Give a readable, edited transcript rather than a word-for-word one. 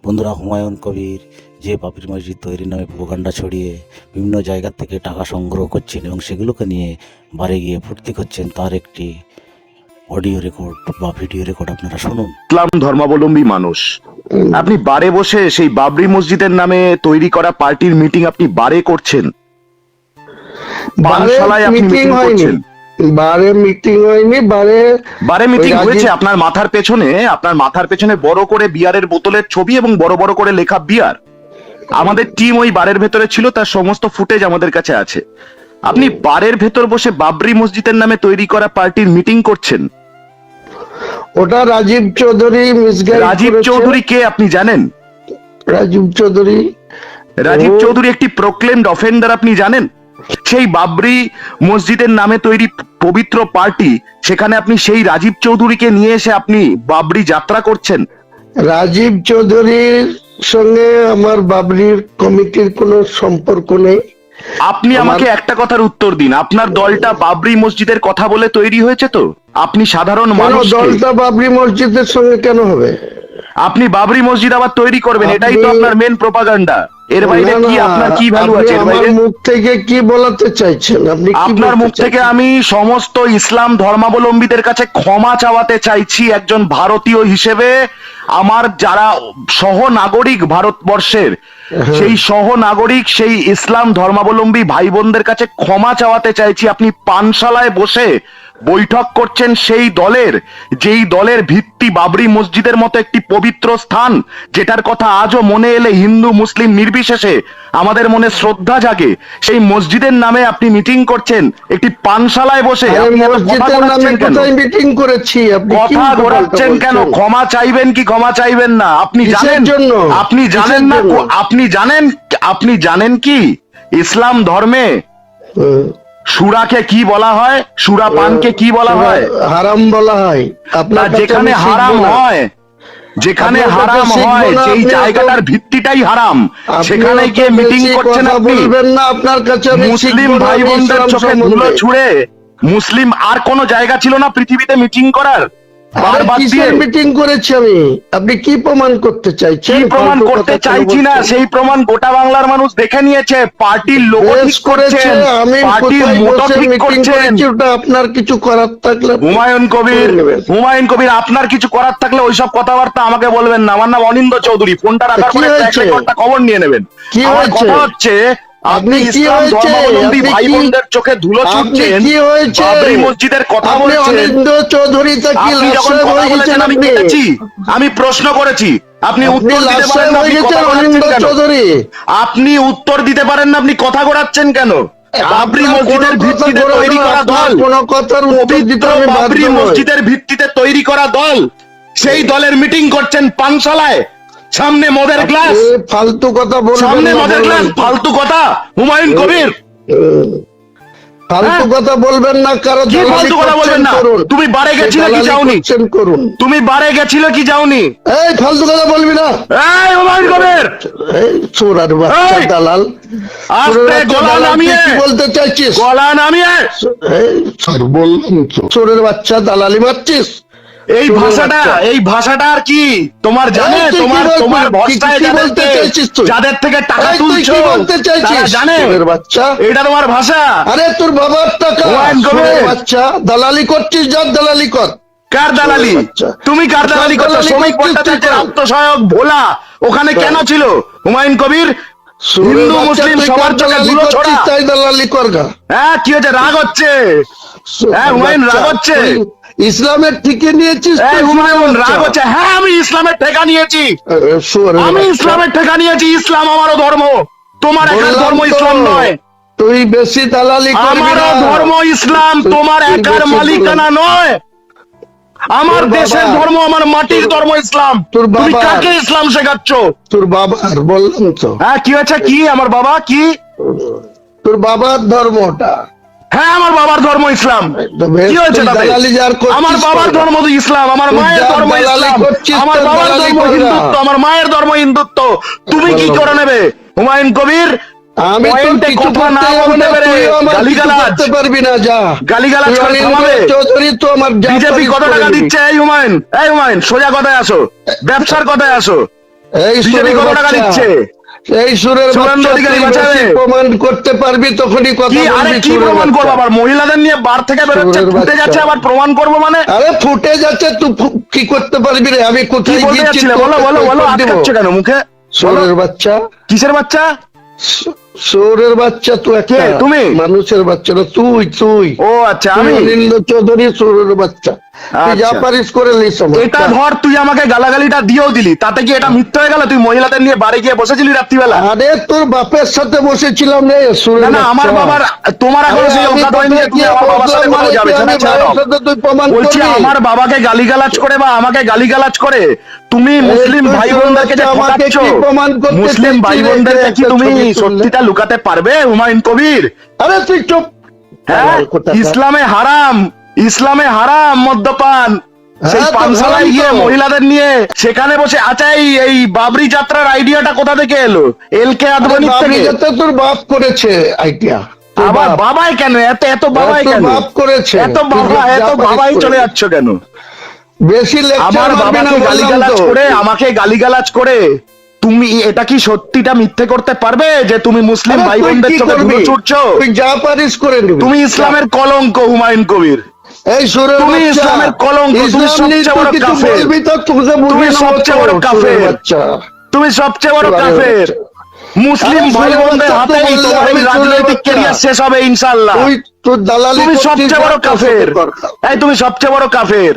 বন্ধুরা, হুমায়ুন কবির যে বাবরি মসজিদ তৈরির নামে প্রোপাগান্ডা ছড়িয়ে বিভিন্ন জায়গা থেকে টাকা সংগ্রহ করছেন এবং সেগুলোকে নিয়ে বারে গিয়ে ফুর্তি করছেন, তার একটি অডিও রেকর্ড বা ভিডিও রেকর্ড আপনারা শুনুন। ইসলাম ধর্মাবলম্বী মানুষ, আপনি বারে বসে সেই বাবরি মসজিদের নামে তৈরি করা পার্টির মিটিং আপনি বারে করছেন, পানশালায় আপনি মিটিং করছেন। বারে মিটিং হয়নি, বারে মিটিং হয়েছে। আপনার মাথার পেছনে বড় করে বিয়ারের বোতলের ছবি এবং বড় বড় করে লেখা বিয়ার। আমাদের টিম ওই বারের ভেতরে ছিল, তার সমস্ত ফুটেজ আমাদের কাছে আছে। আপনি বারের ভেতর বসে বাবরি মসজিদের নামে তৈরি করা পার্টির মিটিং করছেন। ওটা রাজীব চৌধুরী মিসগাইড। রাজীব চৌধুরী কে আপনি জানেন? রাজীব চৌধুরী একটি প্রোক্লেমড অফেন্ডার, আপনি জানেন? সেই বাবরি মসজিদের নামে তৈরি পবিত্র পার্টি, সেখানে আপনি সেই রাজীব চৌধুরীকে নিয়ে এসে আপনি বাবরি যাত্রা করছেন। রাজীব চৌধুরীর সঙ্গে আমার বাবরির কমিটির কোনো সম্পর্ক নেই। আপনি আমাকে একটা কথার উত্তর দিন, আপনার দলটা বাবরি মসজিদের কথা বলে তৈরি হয়েছে তো? আপনি সাধারণ মানুষ, দলটা বাবরি মসজিদের সঙ্গে কেন হবে? আপনি বাবরি মসজিদ আবার তৈরি করবেন, এটাই তো আপনার মেন প্রোপাগান্ডা। এর বাইরে কি আপনার কি ভ্যালু আছে? আমার মুখ থেকে কি বলাতে চাইছেন আপনি? আপনার মুখ থেকে আমি সমস্ত ইসলাম ধর্মাবলম্বীদের কাছে ক্ষমা চাওয়াতে চাইছি একজন ভারতীয় হিসেবে। আমার যারা সহনাগরিক ভারতবর্ষের, সেই সহনাগরিক, সেই ইসলাম ধর্মাবলম্বী ভাই বোনদের কাছে ক্ষমা চাওয়াতে চাইছি। আপনি পানশালায় বসে বৈঠক করছেন সেই দলের, যেই দলের ভিত্তি বাবরি মসজিদের মতো একটি পবিত্র স্থান, যেটার কথা আজও মনে এলে হিন্দু মুসলিম নির্বিশেষে আমাদের মনে শ্রদ্ধা জাগে। সেই মসজিদের নামে আপনি মিটিং করছেন একটি পানশালায় বসে। মিটিং করেছি, কথা ঘোরাচ্ছেন কেন? ক্ষমা চাইবেন কি ক্ষমা চাইবেন না? আপনি জানেন, আপনি জানেন না, আপনি জানেন কি ইসলাম ধর্মে সুরাকে কি বলা হয়? সুরা পানকে কি বলা হয়? হারাম বলা হয়। আপনার যেখানে হারাম হয়, যেখানে হারাম হয়, যেই জায়গাটার ভিত্তিটাই হারাম, সেখানে গিয়ে মিটিং করছেন আপনি। আপনার কাছে মুসলিম ভাই বোনদের চোখে ধুলো ছুঁড়ে, মুসলিম আর কোন জায়গা ছিল না পৃথিবীতে মিটিং করার? মিটিং করেছি আমি। আপনি কি প্রমাণ করতে চাইছেন? কি প্রমাণ করতে চাইছি না, সেই প্রমাণ গোটা বাংলার মানুষ দেখে নিয়েছে। পার্টির লোগো ঠিক করেছেন, পার্টির মোটো ঠিক করছেন। আপনার কিছু করার থাকলে হুমায়ুন কবির, আপনার কিছু করার থাকলে ওইসব কথাবার্তা আমাকে বলবেন না। আমার নাম অনিন্দ চৌধুরী। ফোনটা রাখার পরে একটা খবর নিয়ে নেবেন। কি কথা হচ্ছে, আপনি ইসলাম ধর্মাবলম্বী ভাই বোনদের চোখে ধুলো ছুটছেন, বাবরি মসজিদের কথা বলছেন। আপনি যখন কথা বলেছেন আমি দেখেছি, আমি প্রশ্ন করেছি, আপনি উত্তর দিতে পারেন না। আপনি উত্তর দিতে পারেন না, আপনি কথা ঘোরাচ্ছেন কেন? বাবরি মসজিদের ভিত্তিতে তৈরি করা দল, বাবরি মসজিদের ভিত্তিতে তৈরি করা দল, সেই দলের মিটিং করছেন পানশালায়, সামনে মদের গ্লাস, ফালতু কথা বলবেন, সামনে মদের গ্লাস, ফালতু কথা। হুমায়ুন কবির, ফালতু কথা বলবেন না। কারো কি ফালতু কথা বলবেন না? তুমি বারে গেছিলে কি যাওনি? তুমি বারে গেছিলে কি যাওনি? এই ফালতু কথা বলবি না। এই হুমায়ুন কবির, এই চোরার বাচ্চা দালাল, আস্তে গলা নামিয়ে, কি বলতে চাইছিস? গলা নামিয়ে। এই বললাম তো, চোরের বাচ্চা দালালি মারছিস। এই ভাষাটা আর কি তোমার জানে? তোমার ভরসায় যাদের থেকে টাকা তুলছো তারা জানে এটা তোমার ভাষা। আরে তোর বাবার টাকা, বাচ্চা দালালি করছিস, যার দালালি কর। কার দালালি? তুমি কার দালালি করছো? শ্রমিক ভট্টাচার্যের আত্মসহায়ক ভোলা ওখানে কেন ছিল? হুমায়ুন কবির, হিন্দু মুসলিম সবার চোখে ধুলো ছোড়া, তাই দালালি কর গা। হ্যাঁ, কি হচ্ছে? রাগ হচ্ছে? হ্যাঁ হুমায়ুন, রাগ হচ্ছে? ইসলামের ঠিকে নিয়েছিস? হুমায়ুন, রাগ হচ্ছে? হ্যাঁ, আমি ইসলামের ঠেকা নিয়েছি, আমি ইসলামের ঠেকা নিয়েছি। ইসলাম আমারও ধর্ম, তোমার একার ধর্ম ইসলাম নয়। তুই বেশি দালালি করবি না। আমারও ধর্ম ইসলাম, তোমার একার মালিকানা নয়। আমার দেশের ধর্ম, আমার মাটির ধর্ম ইসলাম। তুমি কাকে ইসলাম শেখাচ্ছ? তোর বাবার, বললাম তো। হ্যাঁ, কি হয়েছে? কি আমার বাবা? কি তোর বাবার ধর্মটা? হ্যাঁ, আমার বাবার ধর্ম ইসলাম। কি হয়েছে তাতে? আমার বাবার ধর্ম তো ইসলাম, আমার মায়ের ধর্ম ইসলাম, আমার বাবার ধর্ম হিন্দুত্ব, আমার মায়ের ধর্ম হিন্দুত্ব। তুমি কি করে নেবে? হুমায়ুন কবির, আমি কথা না বলতে পেরে গালিগালাজ পারবি না। যা গালিগালাজ করে থামাবে। চৌধুরী তো আমার বিজেপি কত টাকা দিচ্ছে? এই হুমায়ুন, সোজা কথায় আসো, ব্যবসার কথায় আসো। এই বিজেপি সুরের কত টাকা বাচ্চা, দিচ্ছে? এই সুরের শুভেন্দু বাচ্চা, অধিকারী তুই বাঁচাবে? বেশি প্রমাণ করতে পারবি তখনই কথা কি আরে বলবি। কি সুরের প্রমাণ করবো? বাচ্চা। আবার মহিলাদের নিয়ে বার থেকে বেরোচ্ছে, সুরের ফুটে বাচ্চা। যাচ্ছে, আবার প্রমাণ করবো মানে? আরে ফুটে যাচ্ছে, তুই কি করতে পারবি রে? আমি কি কোথায় বলতে গিয়েছি যাচ্ছিলে? বলো তোকে বলো বলো, কৈফিয়ত দিব? আটকাচ্ছ কেন মুখে? বলো। সুরের বাচ্চা, কিসের বাচ্চা? সুরের বাচ্চা, তুই একটা কে, তুমি? মানুষের বাচ্চা না, তুই ও আচ্ছা, তুই আমি? অনিন্দ চৌধুরী সুরের বাচ্চা, তুই যা আচ্ছা। পারিস করে নিস আমার। এটা ধর তুই আমাকে গালাগালিটা দিয়েও দিলি, তাতে কি এটা মিথ্যে হয়ে গেল? তুই মহিলাদের নিয়ে বাড়ি গিয়ে বসেছিলি রাত্রিবেলা? আরে তোর বাপের সাথে বসেছিলাম রে না সুরের না, আমার বাচ্চা। বাবার, তোমার এখন আরে সেই আমি অজ্ঞাত হয়নি যে তুমি কোথায় আমার বাবার বসলাম সাথে মানে কোথাও যাবে? কি আমি ছেড়ে দাও। ভাইয়ের সাথে তুই প্রমাণ বলছি করবি? আমার বাবাকে গালিগালাজ করে বা আমাকে গালিগালাজ করে তুমি মুসলিম তুই ভাই সুরের বোনদেরকে যে বাচ্চা, আমাকে ঠকাচ্ছ, কি প্রমাণ করতে মুসলিম চাইছিস ভাই রে? বোনদেরকে কি একটা তুমি ছবি তুললে। সত্যিটা লুকাতে পারবে হুমায়ুন কবির? আরে তুই চুপ। হ্যাঁ, কোথাকার? ইসলামে হারাম, ইসলামে হারাম মদ্যপান। সেই হ্যাঁ, তো পানশালায় হারাম গিয়ে তো। মহিলাদের নিয়ে সেখানে বসে, আচ্ছা এই বাবরি যাত্রার আইডিয়াটা কোথা থেকে এলো? এলকে আদবানির বাবরি থেকে? যাত্রা তোর বাপ করেছে আইডিয়া। তোর আবার বাপ। বাবাই কেন? এত বাবাই তোর কেন? বাপ করেছে। এত তুই বাবা, যা এত পারিস বাবাই করে চলে নে। যাচ্ছ কেন? বেশি লেকচার আমার মারবি না বাবাকে বললাম গালিগালাজ তো। করে, আমাকে গালিগালাজ করে তুমি এটা কি সত্যিটা মিথ্যে করতে পারবে যে তুমি মুসলিম আরে ভাই তুই বোনদের কি চোখে করবি? ধুলো ছুটছো? তুই যা পারিস করে নিবি। তুমি ইসলামের কলঙ্ক হুমায়ুন কবির। এই সুরের তুমি বাচ্চা, ইসলামের কলঙ্ক, তুমি ইসলাম নিয়ে সবচেয়ে তুই বড় কিছু কাফের। বলবি তো তোকে তুমি বুঝিয়ে নেবো সবচেয়ে তো, বড় সুরের কাফের। বাচ্চা। তুমি সবচেয়ে বড় সুরের কাফের। বাচ্চা। মুসলিম আরে ভাই সুরের বোনদের বাচ্চা তো হাতেই বললে তোমার এই আমি সুরের রাজনৈতিক বাচ্চা। ক্যারিয়ার শেষ হবে ইনশাআল্লাহ। তুই তোর দালালি তুমি করছিস, সবচেয়ে বড় যা কাফের। কর। এই তুমি সবচেয়ে বড় কাফের।